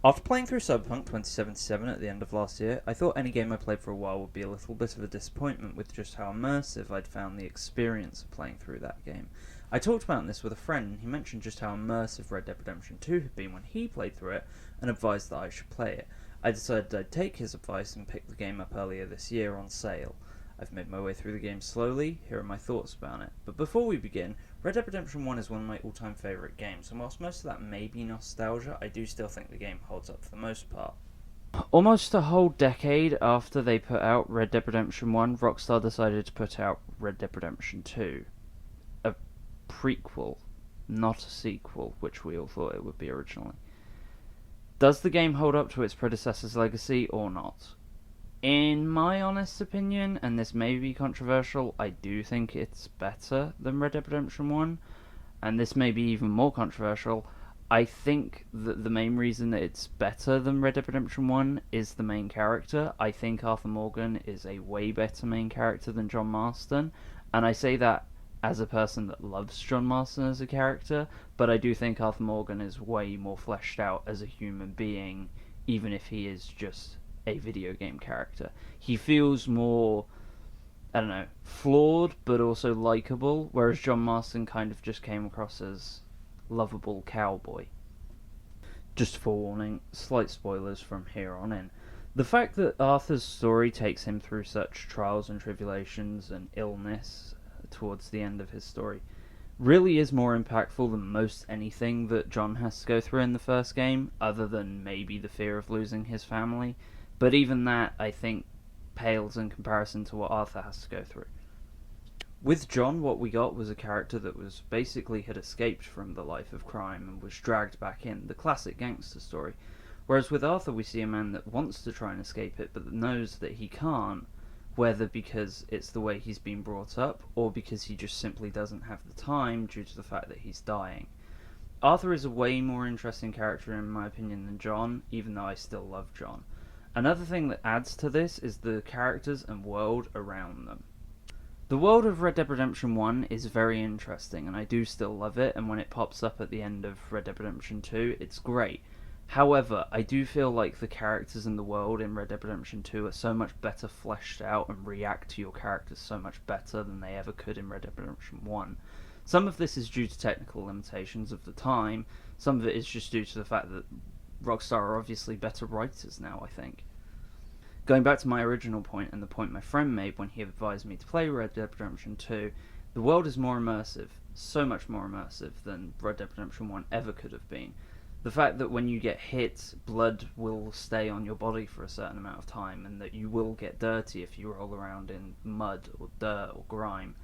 After playing through Cyberpunk 2077 at the end of last year, I thought any game I played for a while would be a little bit of a disappointment with just how immersive I'd found the experience of playing through that game. I talked about this with a friend, and he mentioned just how immersive Red Dead Redemption 2 had been when he played through it, and advised that I should play it. I decided I'd take his advice and pick the game up earlier this year on sale. I've made my way through the game slowly, here are my thoughts about it. But before we begin, Red Dead Redemption 1 is one of my all-time favourite games, and whilst most of that may be nostalgia, I do still think the game holds up for the most part. Almost a whole decade after they put out Red Dead Redemption 1, Rockstar decided to put out Red Dead Redemption 2. A prequel, not a sequel, which we all thought it would be originally. Does the game hold up to its predecessor's legacy or not? In my honest opinion, and this may be controversial, I do think it's better than Red Dead Redemption 1, and this may be even more controversial. I think that the main reason that it's better than Red Dead Redemption 1 is the main character. I think Arthur Morgan is a way better main character than John Marston, and I say that as a person that loves John Marston as a character, but I do think Arthur Morgan is way more fleshed out as a human being, even if he is just a video game character. He feels more, I don't know, flawed but also likable, whereas John Marston kind of just came across as lovable cowboy. Just forewarning, slight spoilers from here on in. The fact that Arthur's story takes him through such trials and tribulations and illness towards the end of his story really is more impactful than most anything that John has to go through in the first game, other than maybe the fear of losing his family. But even that, I think, pales in comparison to what Arthur has to go through. With John, what we got was a character that was basically had escaped from the life of crime and was dragged back in, the classic gangster story. Whereas with Arthur, we see a man that wants to try and escape it, but that knows that he can't, whether because it's the way he's been brought up, or because he just simply doesn't have the time due to the fact that he's dying. Arthur is a way more interesting character in my opinion than John, even though I still love John. Another thing that adds to this is the characters and world around them. The world of Red Dead Redemption 1 is very interesting, and I do still love it, and when it pops up at the end of Red Dead Redemption 2, it's great. However, I do feel like the characters in the world in Red Dead Redemption 2 are so much better fleshed out and react to your characters so much better than they ever could in Red Dead Redemption 1. Some of this is due to technical limitations of the time, some of it is just due to the fact that Rockstar are obviously better writers now, I think. Going back to my original point and the point my friend made when he advised me to play Red Dead Redemption 2, the world is more immersive, so much more immersive than Red Dead Redemption 1 ever could have been. The fact that when you get hit, blood will stay on your body for a certain amount of time, and that you will get dirty if you roll around in mud or dirt or grime.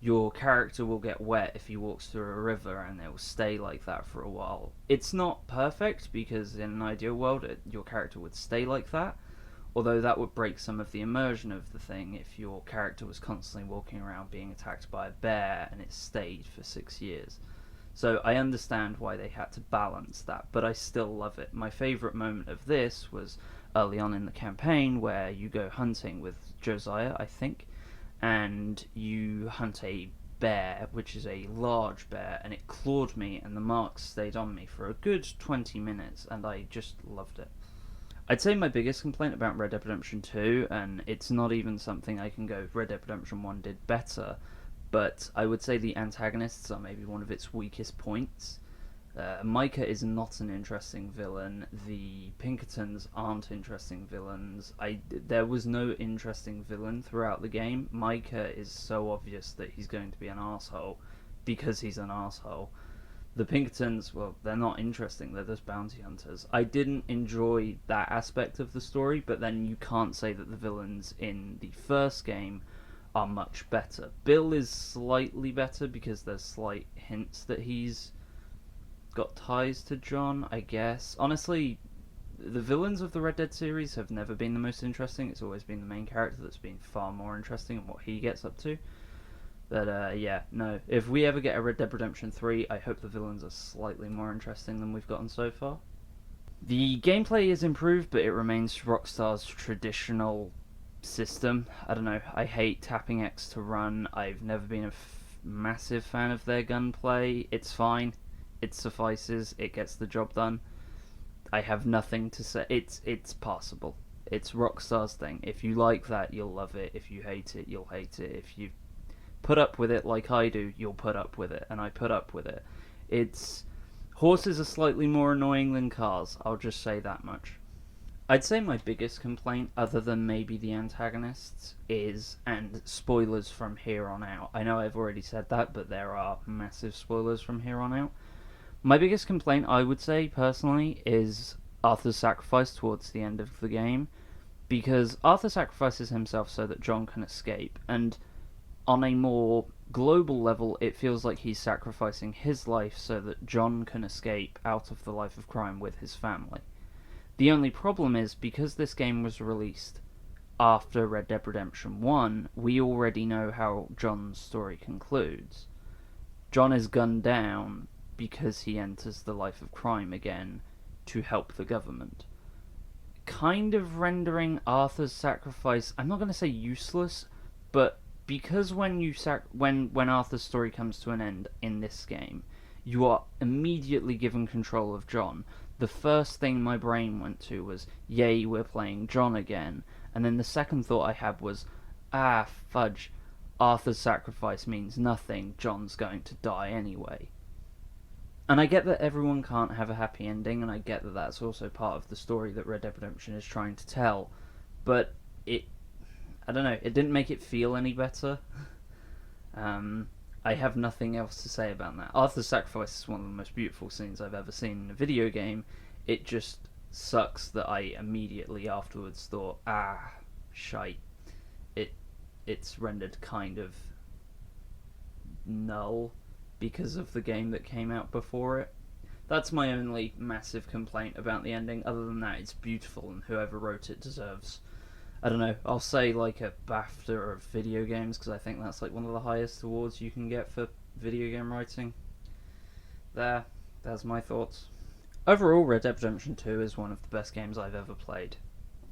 Your character will get wet if he walks through a river, and it will stay like that for a while. It's not perfect, because in an ideal world your character would stay like that, although that would break some of the immersion of the thing if your character was constantly walking around being attacked by a bear and it stayed for 6 years. So I understand why they had to balance that, but I still love it. My favourite moment of this was early on in the campaign where you go hunting with Josiah, I think, and you hunt a bear, which is a large bear, and it clawed me and the marks stayed on me for a good 20 minutes, and I just loved it. I'd say my biggest complaint about Red Dead Redemption 2, and it's not even something I can go Red Dead Redemption 1 did better, but I would say the antagonists are maybe one of its weakest points. Micah is not an interesting villain. The Pinkertons aren't interesting villains. There was no interesting villain throughout the game. Micah is so obvious that he's going to be an arsehole because he's an arsehole. The Pinkertons, well, they're not interesting, they're just bounty hunters. I didn't enjoy that aspect of the story, but then you can't say that the villains in the first game are much better. Bill is slightly better because there's slight hints that he's got ties to John, I guess. Honestly, the villains of the Red Dead series have never been the most interesting. It's always been the main character that's been far more interesting in what he gets up to. But yeah, no. If we ever get a Red Dead Redemption 3, I hope the villains are slightly more interesting than we've gotten so far. The gameplay is improved, but it remains Rockstar's traditional system. I don't know, I hate tapping X to run. I've never been a massive fan of their gunplay. It's fine. It suffices. It gets the job done. I have nothing to say. It's passable. It's Rockstar's thing. If you like that, you'll love it. If you hate it, you'll hate it. If you put up with it like I do, you'll put up with it, and I put up with it. It's horses are slightly more annoying than cars. I'll just say that much. I'd say my biggest complaint, other than maybe the antagonists, is, and spoilers from here on out. I know I've already said that, but there are massive spoilers from here on out. My biggest complaint, I would say, personally, is Arthur's sacrifice towards the end of the game. Because Arthur sacrifices himself so that John can escape, and on a more global level, it feels like he's sacrificing his life so that John can escape out of the life of crime with his family. The only problem is, because this game was released after Red Dead Redemption 1, we already know how John's story concludes. John is gunned down because he enters the life of crime again to help the government. Kind of rendering Arthur's sacrifice, I'm not going to say useless, but because when Arthur's story comes to an end in this game, you are immediately given control of John. The first thing my brain went to was, yay, we're playing John again. And then the second thought I had was, fudge, Arthur's sacrifice means nothing, John's going to die anyway. And I get that everyone can't have a happy ending, and I get that that's also part of the story that Red Dead Redemption is trying to tell, but I don't know, it didn't make it feel any better. I have nothing else to say about that. Arthur's sacrifice is one of the most beautiful scenes I've ever seen in a video game. It just sucks that I immediately afterwards thought, shite. It's rendered kind of null because of the game that came out before it. That's my only massive complaint about the ending. Other than that, it's beautiful, and whoever wrote it deserves, I don't know, I'll say like a BAFTA of video games, because I think that's like one of the highest awards you can get for video game writing. There's my thoughts. Overall, Red Dead Redemption 2 is one of the best games I've ever played.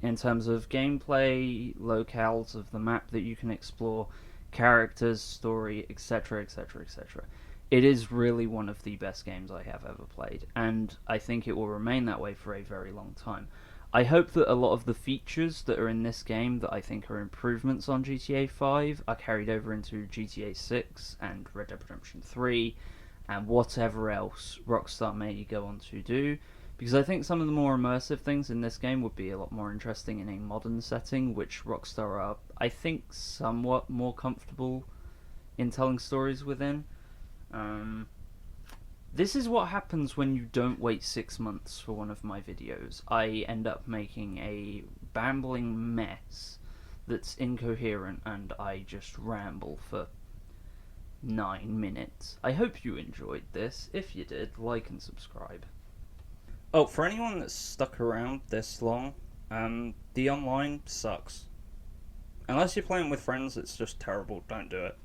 In terms of gameplay, locales of the map that you can explore, characters, story, etc, etc, etc. It is really one of the best games I have ever played, and I think it will remain that way for a very long time. I hope that a lot of the features that are in this game that I think are improvements on GTA 5 are carried over into GTA 6 and Red Dead Redemption 3 and whatever else Rockstar may go on to do, because I think some of the more immersive things in this game would be a lot more interesting in a modern setting, which Rockstar are, I think, somewhat more comfortable in telling stories within. This is what happens when you don't wait 6 months for one of my videos. I end up making a bambling mess that's incoherent, and I just ramble for 9 minutes. I hope you enjoyed this. If you did, like and subscribe. Oh, for anyone that's stuck around this long, the online sucks. Unless you're playing with friends, it's just terrible. Don't do it.